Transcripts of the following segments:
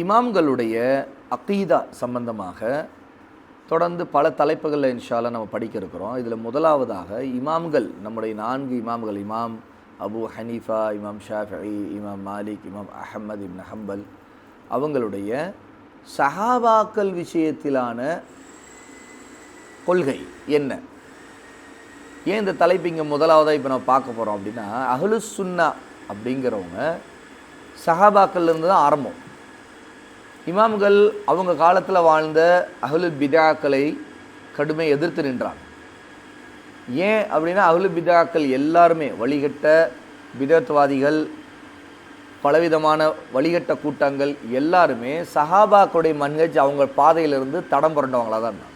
இமாம்களுடைய அகீதா சம்பந்தமாக தொடர்ந்து பல தலைப்புகளில் இன்ஷா அல்லாஹ் நம்ம படிக்க இருக்கிறோம். இதில் முதலாவதாக இமாம்கள், நம்முடைய 4 இமாம்கள், இமாம் அபு ஹனீஃபா, இமாம் ஷாஃபிஈ, இமாம் மாலிக், இமாம் அஹ்மத் இப்னு ஹம்பல், அவங்களுடைய சஹாபாக்கள் விஷயத்திலான கொள்கை என்ன? ஏன் இந்த தலைப்பு இங்கே முதலாவதாக இப்போ நம்ம பார்க்க போகிறோம் அப்படின்னா, அஹ்லுஸ் சுன்னா அப்படிங்கிறவங்க சஹாபாக்கள்லேருந்து தான் ஆரம்பம். இமாம்கள் அவங்க காலத்தில் வாழ்ந்த அஹ்லுல் பிதாக்களை கடுமையை எதிர்த்து நின்றாங்க. ஏன் அப்படின்னா, அஹ்லுல் பிதாக்கள் எல்லாருமே வழிகட்ட பிதத்வாதிகள், பலவிதமான வழிகட்ட கூட்டங்கள் எல்லாருமே சஹாபாக்களுடைய மன்ஹஜ் அவங்க பாதையிலிருந்து தடம் புரண்டவங்களாக தான் இருந்தாங்க.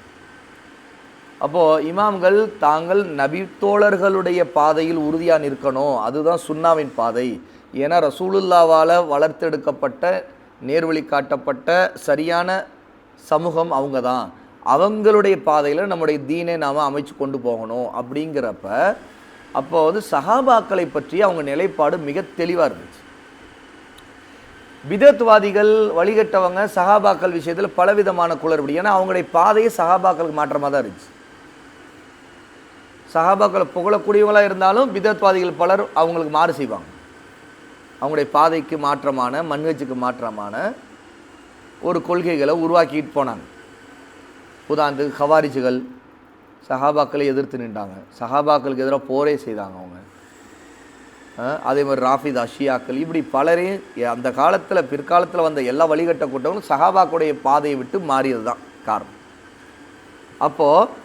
அப்போது இமாம்கள் தாங்கள் நபித்தோழர்களுடைய பாதையில் உறுதியாக நிற்கணும், அதுதான் சுன்னாவின் பாதை. ஏன்னா ரசூலுல்லாவால் வளர்த்தெடுக்கப்பட்ட, நேர்வழி காட்டப்பட்ட சரியான சமூகம் அவங்க தான், அவங்களுடைய பாதையில் நம்முடைய தீனை நாம் அமைச்சு கொண்டு போகணும் அப்படிங்கிறப்ப அப்போ வந்து சஹாபாக்களை பற்றி அவங்க நிலைப்பாடு மிக தெளிவாக இருந்துச்சு. பிதத்வாதிகள் வழிகட்டவங்க சஹாபாக்கள் விஷயத்தில் பலவிதமான குளறுபடி, ஏன்னா அவங்களுடைய பாதையை சஹாபாக்களுக்கு மாற்றமாக தான் இருந்துச்சு. சஹாபாக்களை புகழக்கூடியவங்களாக இருந்தாலும் பிதத்வாதிகள் பலர் அவங்களுக்கு மாறு செய்வாங்க. அவங்களுடைய பாதைக்கு மாற்றமான, மன்ஹஜுக்கு மாற்றமான ஒரு கொள்கைகளை உருவாக்கிட்டு போனாங்க. உதாரணத்துக்கு ஹவாரிஜுகள் சஹாபாக்களை எதிர்த்து நின்றாங்க, சஹாபாக்களுக்கு எதிராக போரே செய்தாங்க அவங்க. அதே மாதிரி ராஃபிதா, ஷியாக்கள், இப்படி பலரையும் அந்த காலத்தில் பிற்காலத்தில் வந்த எல்லா வழிகட்ட கூட்டங்களும் சஹாபாக்களுடைய பாதையை விட்டு மாறியது தான் காரணம். அப்போது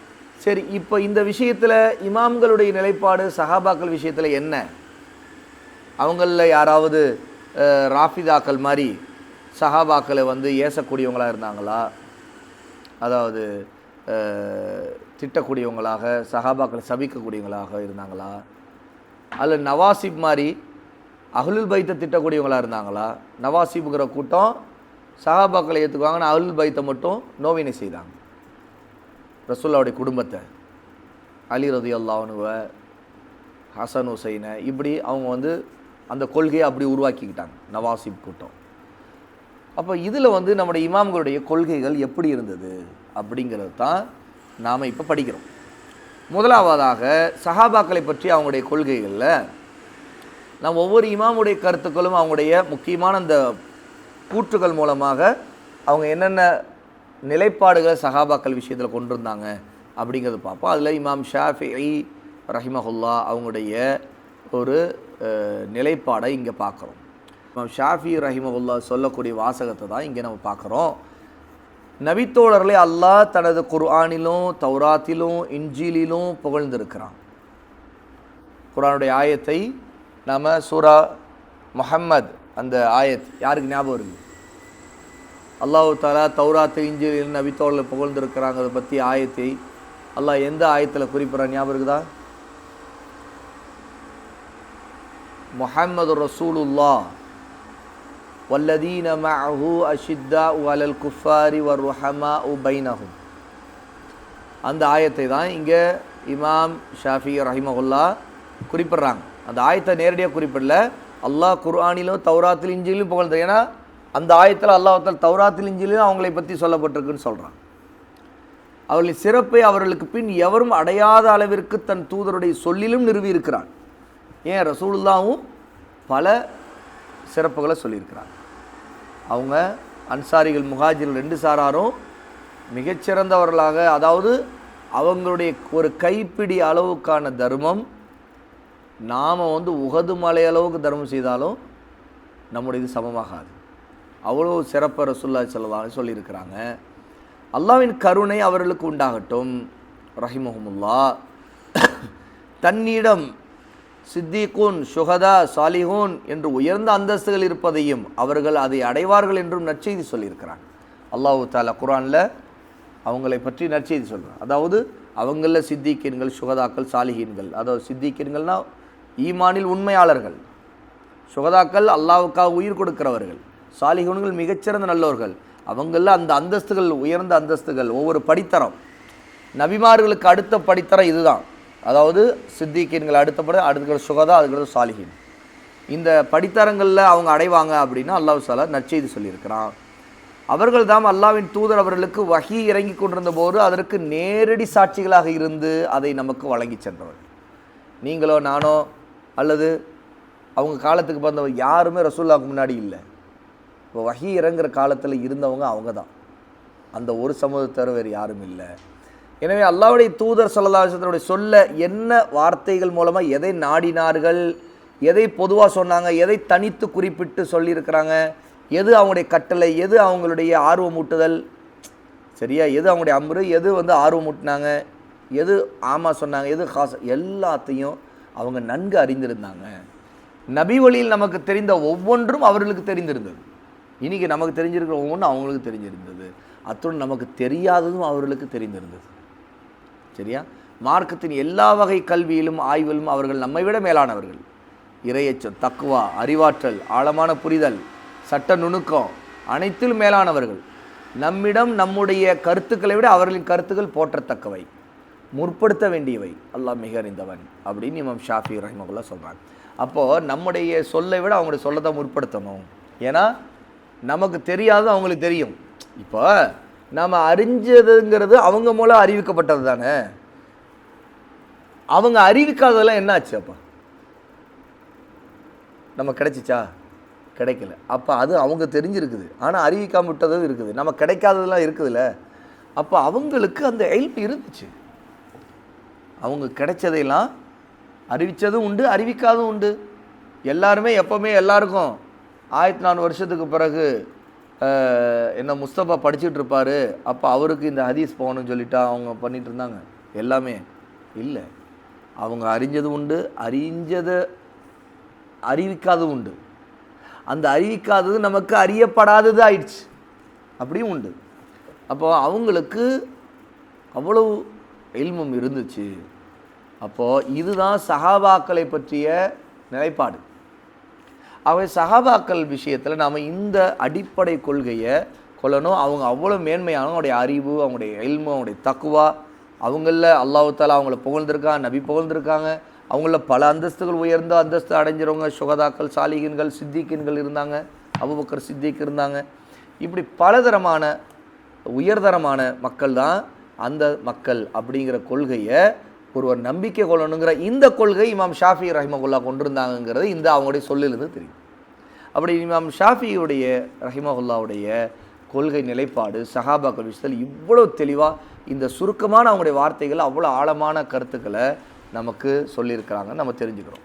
சரி, இப்போ இந்த விஷயத்தில் இமாம்களுடைய நிலைப்பாடு சஹாபாக்கள் விஷயத்தில் என்ன? அவங்களில் யாராவது ராஃபிதாக்கள் மாதிரி சஹாபாக்களை வந்து ஏசக்கூடியவங்களாக இருந்தாங்களா? அதாவது திட்டக்கூடியவங்களாக, சஹாபாக்களை சபிக்கக்கூடியவங்களாக இருந்தாங்களா? அல்லது நவாசிப் மாதிரி அஹ்லுல் பைத்தை திட்டக்கூடியவங்களாக இருந்தாங்களா? நவாசிப்புங்கிற கூட்டம் சஹாபாக்களை ஏற்றுக்குவாங்கன்னு அஹ்லுல் பைத்தை மட்டும் நோவினை செய்தாங்க. ரசூலுல்லாஹ்வுடைய குடும்பத்தை, அலி ரலியல்லாஹு அன்ஹு, ஹசன் ஹுசைனை, இப்படி அவங்க வந்து அந்த கொள்கையை அப்படி உருவாக்கிக்கிட்டாங்க நவாசிப் கூட்டம். அப்போ இதில் வந்து நம்முடைய இமாம்களுடைய கொள்கைகள் எப்படி இருந்தது அப்படிங்கிறது தான் நாம் இப்போ படிக்கிறோம். முதலாவதாக சஹாபாக்களை பற்றி அவங்களுடைய கொள்கைகளில் நாம் ஒவ்வொரு இமாமுடைய கருத்துக்களும் அவங்களுடைய முக்கியமான அந்த கூற்றுகள் மூலமாக அவங்க என்னென்ன நிலைப்பாடுகளை சஹாபாக்கள் விஷயத்தில் கொண்டு இருந்தாங்க அப்படிங்கிறது பார்ப்போம். அதில் இமாம் ஷாஃபிஈ ரஹிமஹுல்லா அவங்களுடைய ஒரு நிலைப்பாடை இங்கே பார்க்குறோம். இமாம் ஷாஃபி ரஹிமஹுல்லா சொல்லக்கூடிய வாசகத்தை தான் இங்கே நம்ம பார்க்குறோம். நபித்தோழர்களை அல்லாஹ் தனது குர்ஆனிலும் தௌராத்திலும் இன்ஜீலிலும் புகழ்ந்திருக்கிறான். குர்ஆனுடைய ஆயத்தை நாம் சூரா முஹம்மத், அந்த ஆயத் யாருக்கு ஞாபகம் இருக்குது? அல்லாஹ் தஆலா தௌராத்து இன்ஜீலில் நபித்தோழர்களை புகழ்ந்திருக்கிறாங்க. அதை பற்றி ஆயத்தை அல்லாஹ் எந்த ஆயத்தில் குறிப்பிட்ற ஞாபகம் இருக்குதா? முஹம்மது ரசூலுல்லாஹ் வல்லதீன மஅஹு அஷித்தாஉ அலல் குஃபாரி வர்ருஹமாஉ பைனஹும், அந்த ஆயத்தை தான் இங்கே இமாம் ஷாஃபி ரஹிமஹுல்லா குறிப்பிட்றாங்க. அந்த ஆயத்தை நேரடியாக குறிப்பிடல, அல்லாஹ் குர்ஆனிலும் தௌராத்தில் இன்ஜீலிலும் புகழ்ந்து, ஏன்னா அந்த ஆயத்தில் அல்லாஹ் தௌராத்தில் இன்ஜீலிலும் அவங்களை பற்றி சொல்லப்பட்டிருக்குன்னு சொல்கிறான். அவர்களின் சிறப்பை அவர்களுக்கு பின் எவரும் அடையாத அளவிற்கு தன் தூதருடைய சொல்லிலும் நிறுவியிருக்கிறான். ஏன் ரசூலுல்லாவும் பல சிறப்புகளை சொல்லியிருக்கிறாங்க. அவங்க அன்சாரிகள், முஹாஜிர்கள் 2 சாராரும் மிகச்சிறந்தவர்களாக, அதாவது அவங்களுடைய ஒரு கைப்பிடி அளவுக்கான தர்மம் நாம் வந்து உஹது மலை அளவுக்கு தர்மம் செய்தாலும் நம்முடைய இது சமமாகாது. அவ்வளோ சிறப்பை ரசூலுல்லாஹி ஸல்லல்லாஹு அலைஹி வஸல்லம் சொல்லியிருக்கிறாங்க. அல்லாஹ்வின் கருணை அவர்களுக்கு உண்டாகட்டும் ரஹிமஹுமுல்லா. தன்னிடம் சித்திகூன், சுஹதா, சாலிஹூன் என்று உயர்ந்த அந்தஸ்துகள் இருப்பதையும் அவர்கள் அதை அடைவார்கள் என்றும் நற்செய்தி சொல்லியிருக்கிறாங்க. அல்லாஹ் தஆலா குர்ஆனில் அவங்களை பற்றி நற்செய்தி சொல்கிறார். அதாவது அவங்களில் சித்திகீன்கள், சுஹதாக்கள், சாலிஹீன்கள். அதாவது சித்திகீன்கள்னால் ஈமானில் உண்மையாளர்கள், சுஹதாக்கள் அல்லாஹ்வுக்காக உயிர் கொடுக்கிறவர்கள், சாலிஹூன்கள் மிகச்சிறந்த நல்லவர்கள். அவங்களில் அந்த அந்தஸ்துகள், உயர்ந்த அந்தஸ்துகள், ஒவ்வொரு படித்தரம், நபிமார்களுக்கு அடுத்த படித்தரம் இதுதான். அதாவது சித்திகீன்கள் அடுத்த சுகதா, அதுக்கடுத்து சாலிஹீன். இந்த படித்தரங்களில் அவங்க அடைவாங்க அப்படின்னா அல்லாஹ் தஆலா நற்செய்தி சொல்லியிருக்கிறான். அவர்கள் தாம் அல்லாஹ்வின் தூதர் அவர்களுக்கு வஹி இறங்கி கொண்டிருந்த போது அதற்கு நேரடி சாட்சிகளாக இருந்து அதை நமக்கு வழங்கி சென்றவர். நீங்களோ நானோ அல்லது அவங்க காலத்துக்கு பிறந்தவர் யாருமே ரசூலுல்லாஹ்வுக்கு முன்னாடி இல்லை. இப்போ வஹி இறங்குற காலத்தில் இருந்தவங்க அவங்க தான், அந்த ஒரு சமூகத்தவர் வேறு யாரும் இல்லை. எனவே அல்லாஹ்வுடைய தூதர் ஸல்லல்லாஹு அலைஹி வஸல்லம் சொல்ல என்ன வார்த்தைகள் மூலமாக எதை நாடினார்கள், எதை பொதுவாக சொன்னாங்க, எதை தனித்து குறிப்பிட்டு சொல்லியிருக்கிறாங்க, எது அவங்களுடைய கட்டளை, எது அவங்களுடைய ஆர்வமூட்டுதல், சரியா, எது அவங்களுடைய அம்ரு, எது ஆர்வமூட்டினாங்க, எது ஆமாம் சொன்னாங்க, எது காசு, எல்லாத்தையும் அவங்க நன்கு அறிந்திருந்தாங்க. நபி வழியில் நமக்கு தெரிந்த ஒவ்வொன்றும் அவர்களுக்கு தெரிந்திருந்தது. இன்றைக்கி நமக்கு தெரிஞ்சிருக்கிற ஒவ்வொன்றும் அவங்களுக்கு தெரிஞ்சிருந்தது. அத்துடன் நமக்கு தெரியாததும் அவர்களுக்கு தெரிந்திருந்தது. சரியா, மார்க்கத்தின் எல்லா வகை கல்வியிலும் ஆய்விலும் அவர்கள் நம்மை விட மேலானவர்கள். இறையச்சம், தக்குவா, அறிவாற்றல், ஆழமான புரிதல், சட்ட நுணுக்கம் அனைத்திலும் மேலானவர்கள். நம்மிடம் நம்முடைய கருத்துக்களை விட அவர்களின் கருத்துக்கள் போற்றத்தக்கவை, முற்படுத்த வேண்டியவை. அல்லாஹ் மிக அறிந்தவன் அப்படின்னு இமாம் ஷாஃபி ரஹிமஹுல்லாஹ் சொல்கிறாங்க. அப்போது நம்முடைய சொல்லை விட அவங்களுடைய சொல்ல தான் முற்படுத்தணும். ஏன்னா நமக்கு தெரியாதது அவங்களுக்கு தெரியும். இப்போ நாம் அறிஞ்சதுங்கிறது அவங்க மூலம் அறிவிக்கப்பட்டது தானே. அவங்க அறிவிக்காததெல்லாம் என்ன ஆச்சு? அப்போ நம்ம கிடைச்சிச்சா? கிடைக்கல. அப்போ அது அவங்க தெரிஞ்சிருக்குது, ஆனால் அறிவிக்காம விட்டதும் இருக்குது. நம்ம கிடைக்காததெல்லாம் இருக்குதுல்ல. அப்போ அவங்களுக்கு அந்த ஹெல்ப் இருந்துச்சு. அவங்க கிடைச்சதையெல்லாம் அறிவித்ததும் உண்டு, அறிவிக்காதும் உண்டு. எல்லாருமே எப்போவுமே எல்லாருக்கும் 1400 வருஷத்துக்கு பிறகு என்ன முஸ்தபா படிச்சுட்டு இருப்பார், அப்போ அவருக்கு இந்த ஹதீஸ் போகணும்னு சொல்லிட்டா அவங்க பண்ணிகிட்டு இருந்தாங்க. எல்லாமே இல்லை. அவங்க அறிஞ்சதும் உண்டு, அறிஞ்சதை அறிவிக்காததும் உண்டு. அந்த அறிவிக்காதது நமக்கு அறியப்படாதது ஆயிடுச்சு, அப்படியும் உண்டு. அப்போ அவங்களுக்கு அவ்வளவு இல்மும் இருந்துச்சு. அப்போது இதுதான் சஹாபாக்களை பற்றிய நிலைப்பாடு. அவை சஹாபாக்கள் விஷயத்தில் நாம் இந்த அடிப்படை கொள்கையை கொள்ளணும். அவங்க அவ்வளோ மேன்மையான அவங்களுடைய அறிவு, அவங்களுடைய இல்மு, அவங்களுடைய தக்குவா, அவங்களில் அல்லாஹ் தஆலா அவங்கள புகழ்ந்திருக்காங்க, நபி புகழ்ந்திருக்காங்க. அவங்கள பல அந்தஸ்துகள் உயர்ந்த அந்தஸ்து அடைஞ்சிறவங்க சுகதாக்கள், சாலிகின்கள், சித்திகின்கள் இருந்தாங்க, அபூபக்கர் சித்திக் இருந்தாங்க. இப்படி பலதரமான உயர்தரமான மக்கள் தான் அந்த மக்கள் அப்படிங்கிற கொள்கையை ஒருவர் நம்பிக்கை கொள்ளணுங்கிற இந்த கொள்கை இமாம் ஷாஃபி ரஹிமஹுல்லாஹ் கொண்டிருந்தாங்கிறது இந்த அவங்களுடைய சொல்லிலிருந்து தெரியும். அப்படி இமாம் ஷாஃபியுடைய ரஹிமஹுல்லாவுடைய கொள்கை நிலைப்பாடு சஹாபாக்கள் விஷயத்தில் இவ்வளோ தெளிவாக இந்த சுருக்கமான அவங்களுடைய வார்த்தைகள் அவ்வளோ ஆழமான கருத்துக்களை நமக்கு சொல்லியிருக்கிறாங்க, நம்ம தெரிஞ்சுக்கிறோம்.